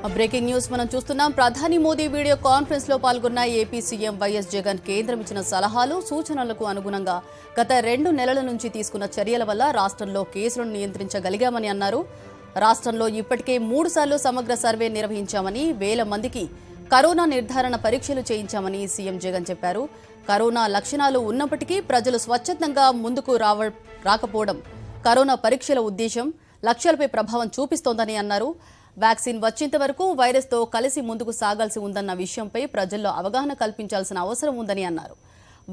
Breaking news మనం చూస్తున్నాం. ప్రధాని మోదీ వీడియో కాన్ఫరెన్స్ లో పాల్గొన్న ఏపీ సీఎం వైఎస్ జగన్ కేంద్రం ఇచ్చిన సలహాలు సూచనలకు అనుగుణంగా గత 2 నెలల నుంచి తీసుకున్న చర్యల వల్ల రాష్ట్రంలో కేసులను నియంత్రించగలిగామని అన్నారు. రాష్ట్రంలో ఇప్పటికే 3 సార్లు సమగ్ర సర్వే నిర్వహించామని, 1000 మందికి కరోనా నిర్ధారణ పరీక్షలు చేయించామని సీఎం జగన్ చెప్పారు. కరోనా లక్షణాలు ఉన్నప్పటికీ ప్రజలు స్వచ్ఛందంగా ముందుకు రాకపోవడం కరోనా పరీక్షల ఉద్దేశం లక్ష్యాలపై ప్రభావం చూపిస్తోందని అన్నారు. వ్యాక్సిన్ వచ్చేంత వరకు వైరస్తో కలిసి ముందుకు సాగాల్సి ఉందన్న విషయంపై ప్రజల్లో అవగాహన కల్పించాల్సిన అవసరం ఉందని అన్నారు.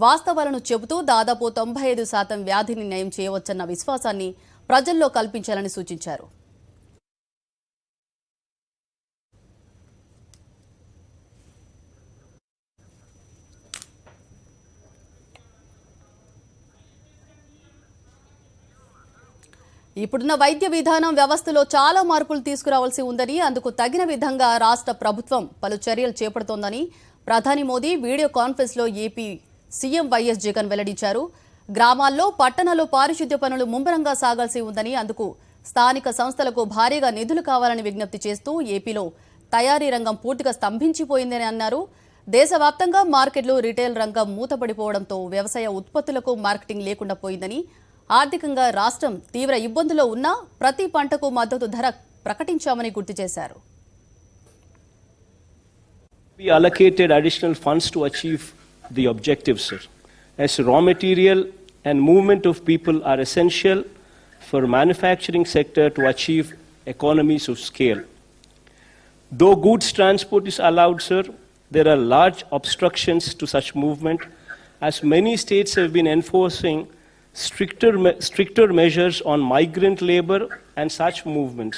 వాస్తవాలను చెబుతూ దాదాపు 95% వ్యాధిని నయం చేయవచ్చన్న విశ్వాసాన్ని ప్రజల్లో కల్పించాలని సూచించారు. ఇప్పుడున్న వైద్య విధానం వ్యవస్థలో చాలా మార్పులు తీసుకురావాల్సి ఉందని, అందుకు తగిన విధంగా రాష్ట్ర ప్రభుత్వం పలు చర్యలు చేపడుతోందని ప్రధాని మోదీ వీడియో కాన్ఫరెన్స్లో ఏపీ సీఎం వైఎస్ జగన్ వెల్లడించారు. గ్రామాల్లో, పట్టణాల్లో పారిశుద్ధ్య పనులు ముమ్మరంగా సాగాల్సి ఉందని, అందుకు స్థానిక సంస్థలకు భారీగా నిధులు కావాలని విజ్ఞప్తి చేస్తూ ఏపీలో తయారీ రంగం పూర్తిగా స్తంభించిపోయిందని అన్నారు. దేశవ్యాప్తంగా మార్కెట్లు, రిటైల్ రంగం మూతపడిపోవడంతో వ్యవసాయ ఉత్పత్తులకు మార్కెటింగ్ లేకుండా పోయిందని, ఆర్థికంగా రాష్ట్రం తీవ్ర ఇబ్బందుల్లో ఉన్న ప్రతి పంటకు మద్దతు ధర ప్రకటించామని గుర్తు చేశారు. We allocated additional funds to achieve the objectives, sir. As raw material and movement of people are essential for manufacturing sector to achieve economies of scale. Though goods transport is allowed, sir, there are large obstructions to such movement, as many states have been enforcing stricter measures on migrant labor and such movements.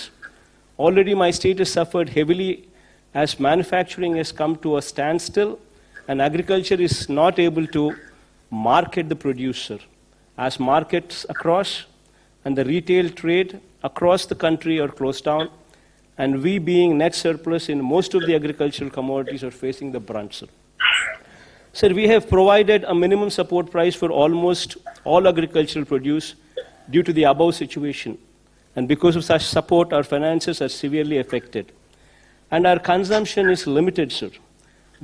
Already my state has suffered heavily as manufacturing has come to a standstill and agriculture is not able to market the producer, as markets across and the retail trade across the country are closed down, and we being net surplus in most of the agricultural commodities are facing the brunt, sir. Sir, we have provided a minimum support price for almost all agricultural produce due to the above situation. And because of such support, our finances are severely affected. And our consumption is limited, sir.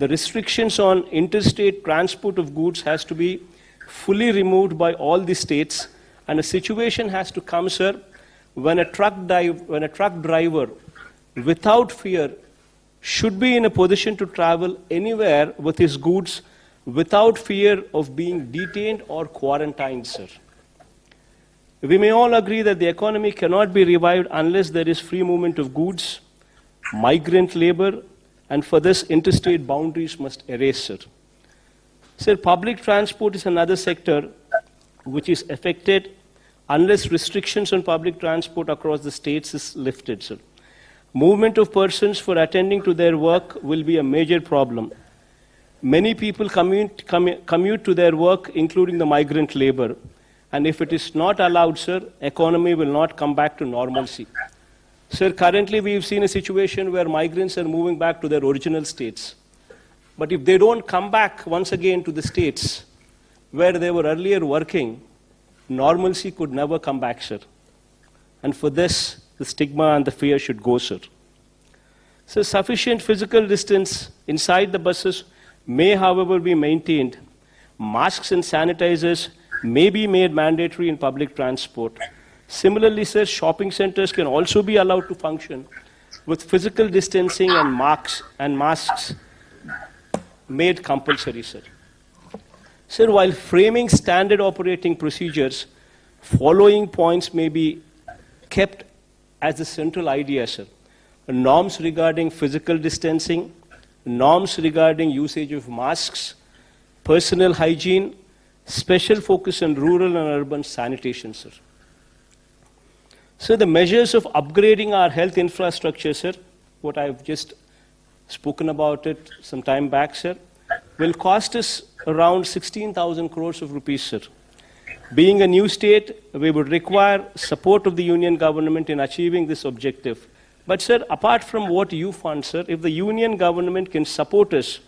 The restrictions on interstate transport of goods has to be fully removed by all the states. And a situation has to come, sir, when a truck driver, without fear, should be in a position to travel anywhere with his goods without fear of being detained or quarantined, sir. We may all agree that the economy cannot be revived unless there is free movement of goods, migrant labor, and for this interstate boundaries must erase, sir. Sir, public transport is another sector which is affected unless restrictions on public transport across the states is lifted, sir. Movement of persons for attending to their work will be a major problem. Many people commute to their work, including the migrant labor. And if it is not allowed, sir, economy will not come back to normalcy. Sir, currently we've seen a situation where migrants are moving back to their original states. But if they don't come back once again to the states where they were earlier working, normalcy could never come back, sir. And for this, the stigma and the fear should go, sir. So sufficient physical distance inside the buses may, however, be maintained. Masks and sanitizers may be made mandatory in public transport. Similarly, sir, shopping centers can also be allowed to function with physical distancing and masks made compulsory, sir. Sir, while framing standard operating procedures, following points may be kept as the central idea, sir. Norms regarding physical distancing, norms regarding usage of masks, personal hygiene, special focus on rural and urban sanitation, sir. So the measures of upgrading our health infrastructure, sir, what I've just spoken about it some time back, sir, will cost us around 16,000 crores of rupees, sir. Being a new state, we would require support of the union government in achieving this objective. But sir, apart from what you fund, sir, if the union government can support us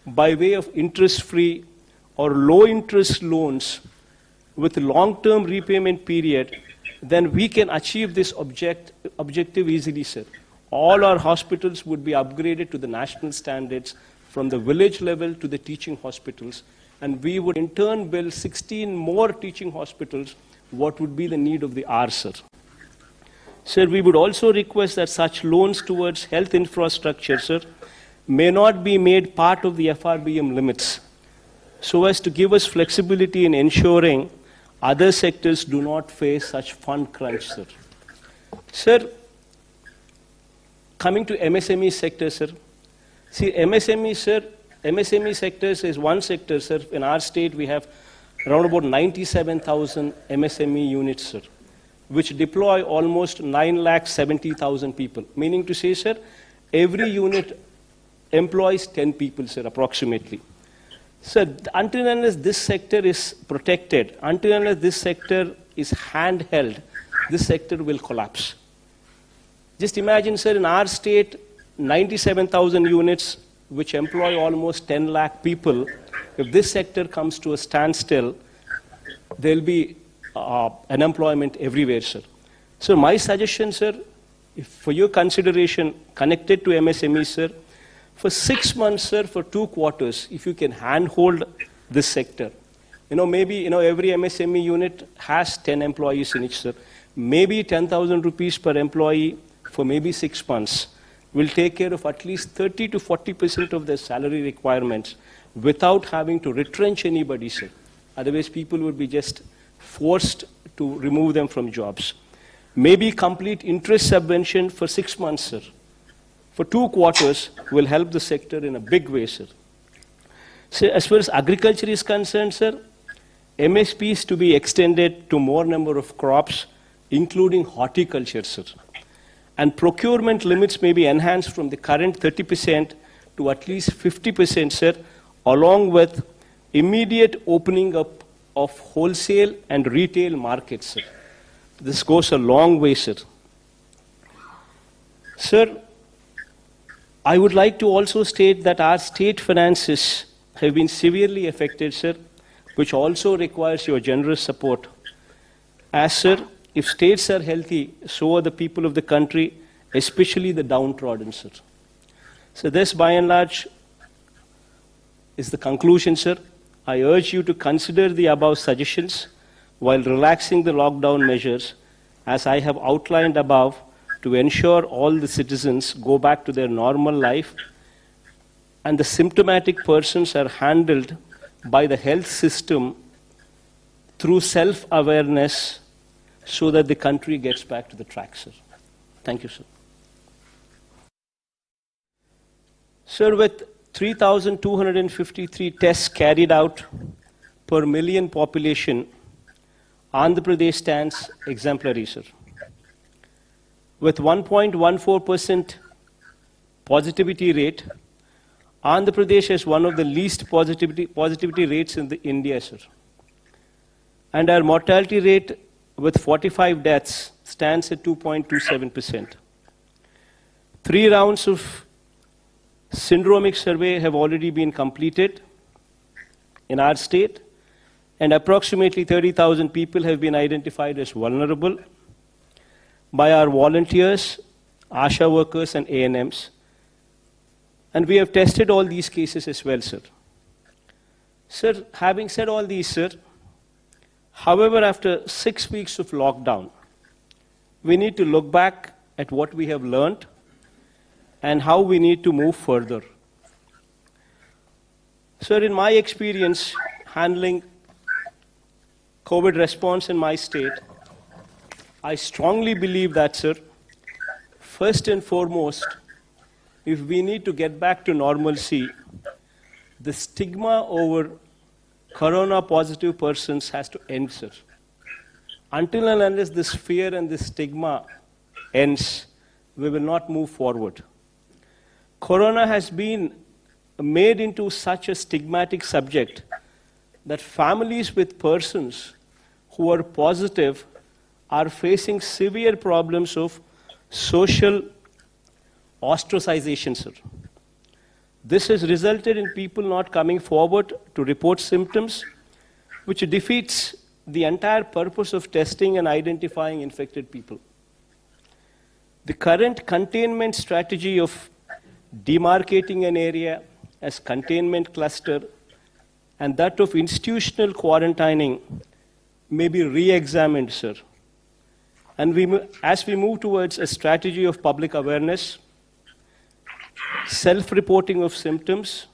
by way of interest-free or low-interest loans with long-term repayment period, then we can achieve this objective easily, sir. all our hospitals would be upgraded to the national standards from the village level to the teaching hospitals, and we would in turn build 16 more teaching hospitals, what would be the need of the hour, sir. Sir, we would also request that such loans towards health infrastructure, sir, may not be made part of the FRBM limits, so as to give us flexibility in ensuring other sectors do not face such fund crunch, sir. Sir, coming to MSME sector, sir. See, MSME sectors is one sector, sir. In our state, we have around about 97,000 MSME units, sir, which deploy almost 9,70,000 people. Meaning to say, sir, every unit employs 10 people, sir, approximately. Sir, until and unless this sector is protected, until and unless this sector is handheld, this sector will collapse. Just imagine, sir, in our state, 97,000 units, which employ almost 10 lakh people. If this sector comes to a standstill, there will be unemployment everywhere, sir. So my suggestion, sir, if for your consideration connected to MSME, sir, for 6 months, sir, for 2 quarters, if you can handhold this sector, maybe, every MSME unit has 10 employees in each, sir. Maybe 10,000 rupees per employee for maybe 6 months will take care of at least 30 to 40% of their salary requirements without having to retrench anybody, sir. Otherwise, people would be just forced to remove them from jobs. Maybe complete interest subvention for 6 months, sir, for 2 quarters will help the sector in a big way, sir. So as far as agriculture is concerned, sir, MSP is to be extended to more number of crops, including horticulture, sir. And procurement limits may be enhanced from the current 30% to at least 50%, sir, along with immediate opening up of wholesale and retail markets, sir. This goes a long way, sir. Sir, I would like to also state that our state finances have been severely affected, sir, which also requires your generous support. As, sir, if states are healthy, so are the people of the country, especially the downtrodden, sir. So this, by and large, is the conclusion, sir. I urge you to consider the above suggestions while relaxing the lockdown measures, as I have outlined above, to ensure all the citizens go back to their normal life and the symptomatic persons are handled by the health system through self-awareness so that the country gets back to the track, sir. Thank you, sir. Sir, with 3,253 tests carried out per million population, Andhra Pradesh stands exemplary, sir. With 1.14% positivity rate, Andhra Pradesh has one of the least positivity rates in India, sir. And our mortality rate with 45 deaths stands at 2.27%. 3 rounds of syndromic survey have already been completed in our state, and approximately 30,000 people have been identified as vulnerable by our volunteers, ASHA workers, and ANMs. And we have tested all these cases as well, sir. Sir, having said all these, sir, however, after 6 weeks of lockdown, we need to look back at what we have learned and how we need to move further. Sir, in my experience handling COVID response in my state, I strongly believe that, sir, first and foremost, if we need to get back to normalcy, the stigma over corona-positive persons has to end, sir. Until and unless this fear and this stigma ends, we will not move forward. Corona has been made into such a stigmatic subject that families with persons who are positive are facing severe problems of social ostracization, sir. This has resulted in people not coming forward to report symptoms, which defeats the entire purpose of testing and identifying infected people. The current containment strategy of demarcating an area as containment cluster and that of institutional quarantining may be re-examined, sir. And as we move towards a strategy of public awareness, self-reporting of symptoms,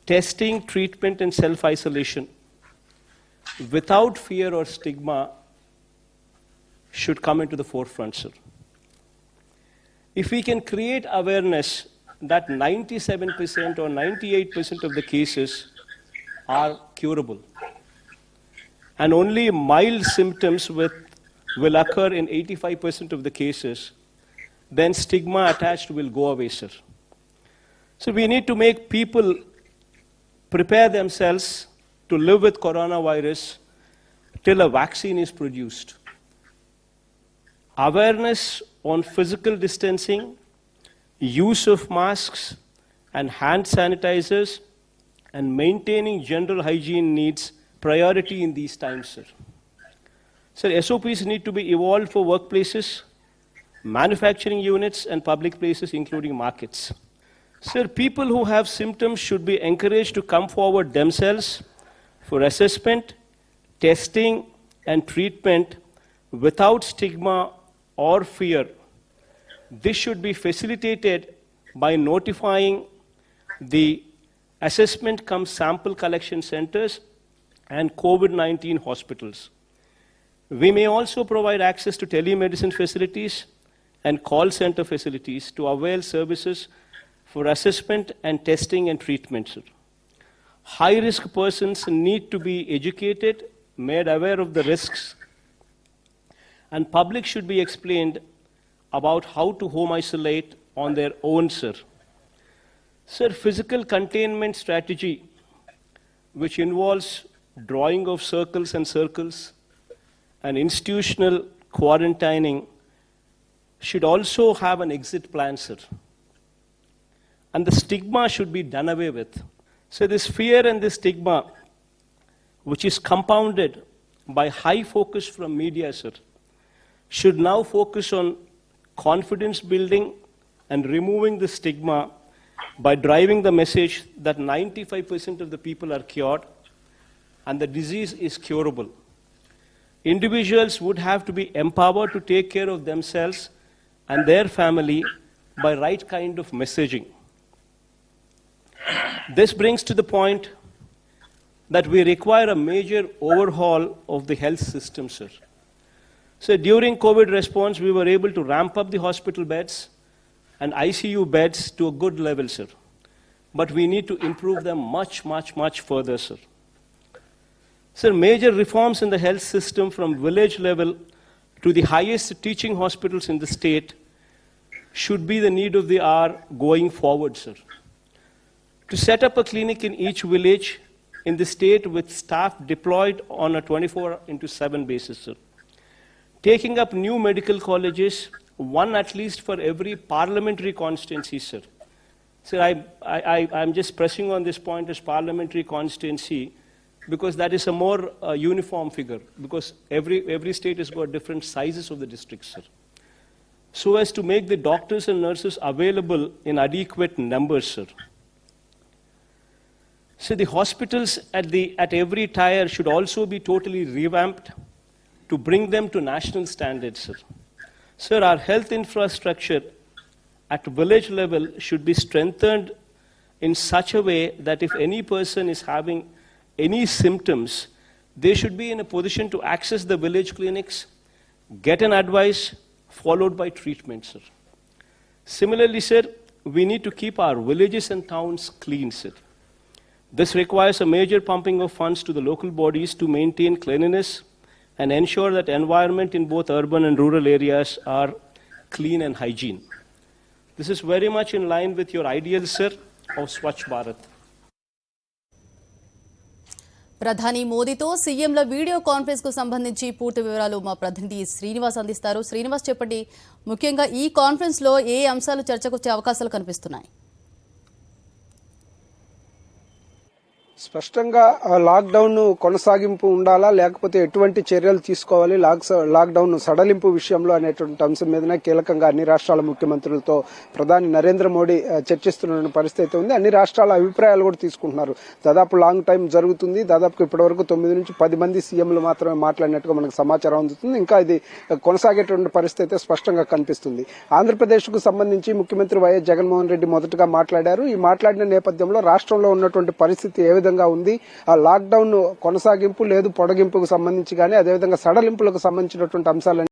testing, treatment, and self-isolation, without fear or stigma, should come into the forefront, sir. If we can create awareness that 97% or 98% of the cases are curable, and only mild symptoms will occur in 85% of the cases, then stigma attached will go away, sir. So we need to make people prepare themselves to live with coronavirus till a vaccine is produced. Awareness on physical distancing, use of masks and hand sanitizers, and maintaining general hygiene needs priority in these times, sir. Sir, SOPs need to be evolved for workplaces, manufacturing units, and public places, including markets. Sir, people who have symptoms should be encouraged to come forward themselves for assessment, testing, and treatment without stigma or fear. This should be facilitated by notifying the assessment cum sample collection centers and COVID-19 hospitals. We may also provide access to telemedicine facilities and call center facilities to avail services for assessment and testing and treatment. High-risk persons need to be educated, made aware of the risks, and public should be explained about how to home isolate on their own, sir. Sir, physical containment strategy, which involves drawing of circles and circles and institutional quarantining, should also have an exit plan, sir. And the stigma should be done away with. So this fear and this stigma, which is compounded by high focus from media, sir, should now focus on confidence building and removing the stigma by driving the message that 95% of the people are cured and the disease is curable. Individuals would have to be empowered to take care of themselves and their family by right kind of messaging. This brings to the point that we require a major overhaul of the health system, sir. So during COVID response, we were able to ramp up the hospital beds and ICU beds to a good level, sir. But we need to improve them much further, sir. Sir, major reforms in the health system from village level to the highest teaching hospitals in the state should be the need of the hour going forward, sir. To set up a clinic in each village in the state with staff deployed on a 24/7 basis, sir. Taking up new medical colleges, one at least for every parliamentary constituency, sir. Sir, I'm just pressing on this point as parliamentary constituency because that is a more uniform figure, because every state has got different sizes of the districts, sir. So as to make the doctors and nurses available in adequate numbers, sir. So the hospitals at every tier should also be totally revamped to bring them to national standards, sir. Sir, our health infrastructure at village level should be strengthened in such a way that if any person is having any symptoms, they should be in a position to access the village clinics, get an advice, followed by treatment, sir. Similarly, sir, we need to keep our villages and towns clean, sir. This requires a major pumping of funds to the local bodies to maintain cleanliness and ensure that environment in both urban and rural areas are clean and hygiene. This is very much in line with your ideals, sir, of Swachh Bharat. ప్రధాని మోదీతో సీఎంల video conference కు సంబంధించి పూర్తి వివరాలు మా ప్రతినిధి శ్రీనివాస్ అందిస్తారు. శ్రీనివాస్, చెప్పండి, ముఖ్యంగా ఈ కాన్ఫరెన్స్ లో ఏ అంశాలు చర్చకు వచ్చే అవకాశాలు కనిపిస్తున్నాయి? స్పష్టంగా లాక్డౌన్ కొనసాగింపు ఉండాలా లేకపోతే ఎటువంటి చర్యలు తీసుకోవాలి లాక్డౌన్ సడలింపు విషయంలో అనేటువంటి అంశం మీదనే కీలకంగా అన్ని రాష్ట్రాల ముఖ్యమంత్రులతో ప్రధాని నరేంద్ర మోడీ చర్చిస్తున్న పరిస్థితి ఉంది. అన్ని రాష్ట్రాల అభిప్రాయాలు కూడా తీసుకుంటున్నారు. దాదాపు లాంగ్ టైం జరుగుతుంది. దాదాపు ఇప్పటివరకు 9 నుంచి 10 మంది సీఎంలు మాత్రమే మాట్లాడినట్టుగా మనకు సమాచారం అందుతుంది. ఇంకా ఇది కొనసాగేటువంటి పరిస్థితి స్పష్టంగా కనిపిస్తుంది. ఆంధ్రప్రదేశ్ కు సంబంధించి ముఖ్యమంత్రి వైఎస్ జగన్మోహన్ రెడ్డి మొదటగా మాట్లాడారు. ఈ మాట్లాడిన నేపథ్యంలో రాష్ట్రంలో ఉన్నటువంటి పరిస్థితి ఏ విధంగా ఉంది, ఆ లాక్డౌన్ కొనసాగింపు లేదు పొడిగింపుకు సంబంధించి కానీ అదేవిధంగా సడలింపులకు సంబంధించినటువంటి అంశాలను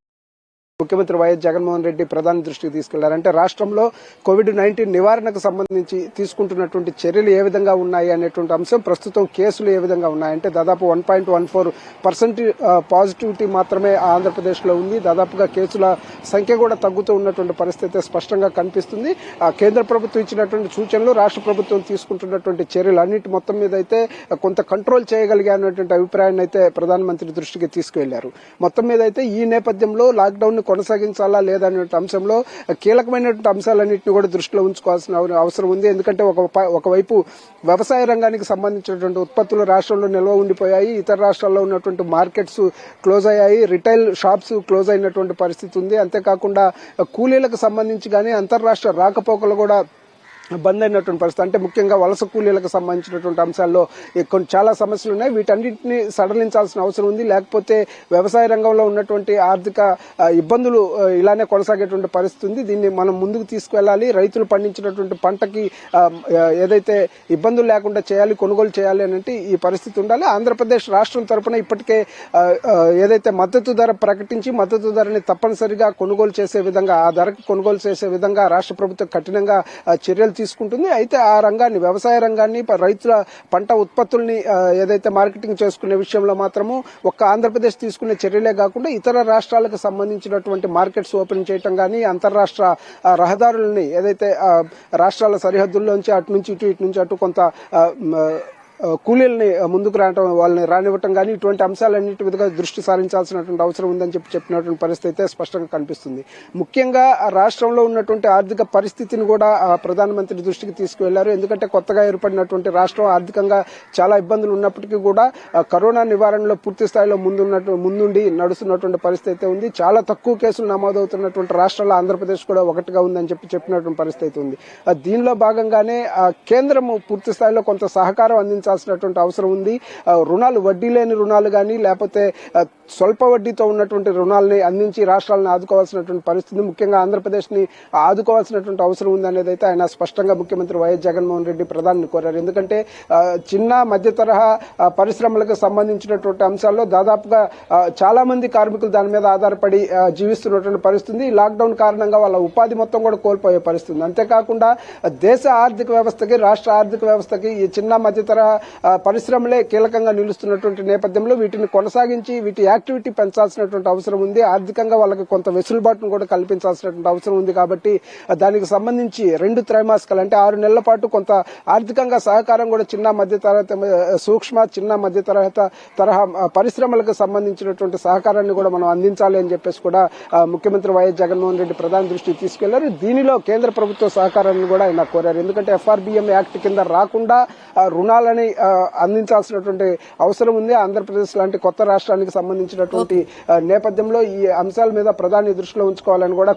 ముఖ్యమంత్రి వైఎస్ జగన్మోహన్ రెడ్డి ప్రధాని దృష్టికి తీసుకెళ్లారు. అంటే రాష్ట్రంలో కోవిడ్-19 నివారణకు సంబంధించి తీసుకుంటున్నటువంటి చర్యలు ఏ విధంగా ఉన్నాయి అనేటువంటి అంశం, ప్రస్తుతం కేసులు ఏ విధంగా ఉన్నాయంటే దాదాపు 1.14% పాజిటివిటీ మాత్రమే ఆంధ్రప్రదేశ్ లో ఉంది. దాదాపుగా కేసుల సంఖ్య కూడా తగ్గుతూ ఉన్నటువంటి పరిస్థితి స్పష్టంగా కనిపిస్తుంది. కేంద్ర ప్రభుత్వం ఇచ్చినటువంటి సూచనలు, రాష్ట్ర ప్రభుత్వం తీసుకుంటున్నటువంటి చర్యలు అన్నిటి మొత్తం మీద అయితే కొంత కంట్రోల్ చేయగలిగినటువంటి అభిప్రాయాన్ని అయితే ప్రధానమంత్రి దృష్టికి తీసుకువెళ్లారు. మొత్తం మీద అయితే ఈ నేపథ్యంలో లాక్డౌన్ కొనసాగించాలా లేదా అనే అంశంలో కీలకమైనటువంటి అంశాలన్నింటినీ కూడా దృష్టిలో ఉంచుకోవాల్సిన అవసరం ఉంది. ఎందుకంటే ఒకవైపు వ్యవసాయ రంగానికి సంబంధించినటువంటి ఉత్పత్తులు రాష్ట్రంలో నిల్వ ఉండిపోయాయి. ఇతర రాష్ట్రాల్లో ఉన్నటువంటి మార్కెట్స్ క్లోజ్ అయ్యాయి. రిటైల్ షాప్స్ క్లోజ్ అయినటువంటి పరిస్థితి ఉంది. అంతేకాకుండా కూలీలకు సంబంధించి కానీ అంతర్రాష్ట్ర రాకపోకలు కూడా బంద్ అయినటువంటి పరిస్థితి. అంటే ముఖ్యంగా వలస కూలీలకు సంబంధించినటువంటి అంశాల్లో చాలా సమస్యలు ఉన్నాయి. వీటన్నింటినీ సడలించాల్సిన అవసరం ఉంది. లేకపోతే వ్యవసాయ రంగంలో ఉన్నటువంటి ఆర్థిక ఇబ్బందులు ఇలానే కొనసాగేటువంటి పరిస్థితి ఉంది. దీన్ని మనం ముందుకు తీసుకువెళ్ళాలి. రైతులు పండించినటువంటి పంటకి ఏదైతే ఇబ్బందులు లేకుండా చేయాలి, కొనుగోలు చేయాలి అంటే ఈ పరిస్థితి ఉండాలి. ఆంధ్రప్రదేశ్ రాష్ట్రం తరఫున ఇప్పటికే ఏదైతే మద్దతు ధర ప్రకటించి మద్దతు ధరని తప్పనిసరిగా కొనుగోలు చేసే విధంగా, ఆ ధరకు కొనుగోలు చేసే విధంగా రాష్ట్ర ప్రభుత్వం కఠినంగా చర్యలు తీసుకుంటుంది. అయితే ఆ రంగాన్ని, వ్యవసాయ రంగాన్ని, రైతుల పంట ఉత్పత్తుల్ని ఏదైతే మార్కెటింగ్ చేసుకునే విషయంలో మాత్రము ఒక్క ఆంధ్రప్రదేశ్ తీసుకునే చర్యలే కాకుండా ఇతర రాష్ట్రాలకు సంబంధించినటువంటి మార్కెట్స్ ఓపెన్ చేయటం కానీ, అంతర్రాష్ట్ర రహదారులని ఏదైతే రాష్ట్రాల సరిహద్దుల్లోంచి అటు నుంచి ఇటు నుంచి అటు కొంత కూలీలని ముందుకు రావడం, వాళ్ళని రానివ్వటం కానీ ఇటువంటి అంశాలన్నింటి మీదుగా దృష్టి సారించాల్సినటువంటి అవసరం ఉందని చెప్పినటువంటి పరిస్థితి స్పష్టంగా కనిపిస్తుంది. ముఖ్యంగా రాష్ట్రంలో ఉన్నటువంటి ఆర్థిక పరిస్థితిని కూడా ప్రధానమంత్రి దృష్టికి తీసుకువెళ్లారు. ఎందుకంటే కొత్తగా ఏర్పడినటువంటి రాష్ట్రం ఆర్థికంగా చాలా ఇబ్బందులు ఉన్నప్పటికీ కూడా కరోనా నివారణలో పూర్తి స్థాయిలో ముందుండి నడుస్తున్నటువంటి పరిస్థితి ఉంది. చాలా తక్కువ కేసులు నమోదవుతున్నటువంటి రాష్ట్రాల్లో ఆంధ్రప్రదేశ్ కూడా ఒకటిగా ఉందని చెప్పినటువంటి పరిస్థితి ఉంది. దీనిలో భాగంగానే కేంద్రము పూర్తి స్థాయిలో కొంత సహకారం అందించాల్సినటువంటి అవసరం ఉంది. రుణాలు, వడ్డీ లేని రుణాలు కానీ లేకపోతే స్వల్ప వడ్డీతో ఉన్నటువంటి రుణాలని అందించి రాష్ట్రాలను ఆదుకోవాల్సినటువంటి పరిస్థితి, ముఖ్యంగా ఆంధ్రప్రదేశ్ ని ఆదుకోవాల్సినటువంటి అవసరం ఉంది అనేది అయితే ఆయన స్పష్టంగా ముఖ్యమంత్రి వైఎస్ జగన్మోహన్ రెడ్డి ప్రధాని కోరారు. ఎందుకంటే చిన్న మధ్య తరహా పరిశ్రమలకు సంబంధించినటువంటి అంశాల్లో దాదాపుగా చాలా మంది కార్మికులు దాని మీద ఆధారపడి జీవిస్తున్నటువంటి పరిస్థితి. ఈ లాక్డౌన్ కారణంగా వాళ్ళ ఉపాధి మొత్తం కూడా కోల్పోయే పరిస్థితి. అంతేకాకుండా దేశ ఆర్థిక వ్యవస్థకి, రాష్ట్ర ఆర్థిక వ్యవస్థకి ఈ చిన్న మధ్య తరహా పరిశ్రమలే కీలకంగా నిలుస్తున్నటువంటి నేపథ్యంలో వీటిని కొనసాగించి వీటి యాక్టివిటీ పెంచాల్సినటువంటి అవసరం ఉంది. ఆర్థికంగా వాళ్ళకి కొంత వెసులుబాటును కూడా కల్పించాల్సినటువంటి అవసరం ఉంది. కాబట్టి దానికి సంబంధించి 2 త్రైమాసికాలు అంటే 6 నెలల పాటు కొంత ఆర్థికంగా సహకారం కూడా చిన్న మధ్య చిన్న మధ్య తరహా పరిశ్రమలకు సంబంధించినటువంటి సహకారాన్ని కూడా మనం అందించాలి అని చెప్పేసి కూడా ముఖ్యమంత్రి వైఎస్ జగన్మోహన్ రెడ్డి ప్రధాని దృష్టికి తీసుకెళ్లారు. దీనిలో కేంద్ర ప్రభుత్వ సహకారాన్ని కూడా ఆయన కోరారు. ఎందుకంటే FRBM యాక్ట్ కింద రాకుండా రుణాలని అందించాల్సినటువంటి అవసరం ఉంది. ఆంధ్రప్రదేశ్ లాంటి కొత్త రాష్ట్రానికి సంబంధించినటువంటి నేపథ్యంలో ఈ అంశాల మీద ప్రధాని దృష్టిలో ఉంచుకోవాలని కూడా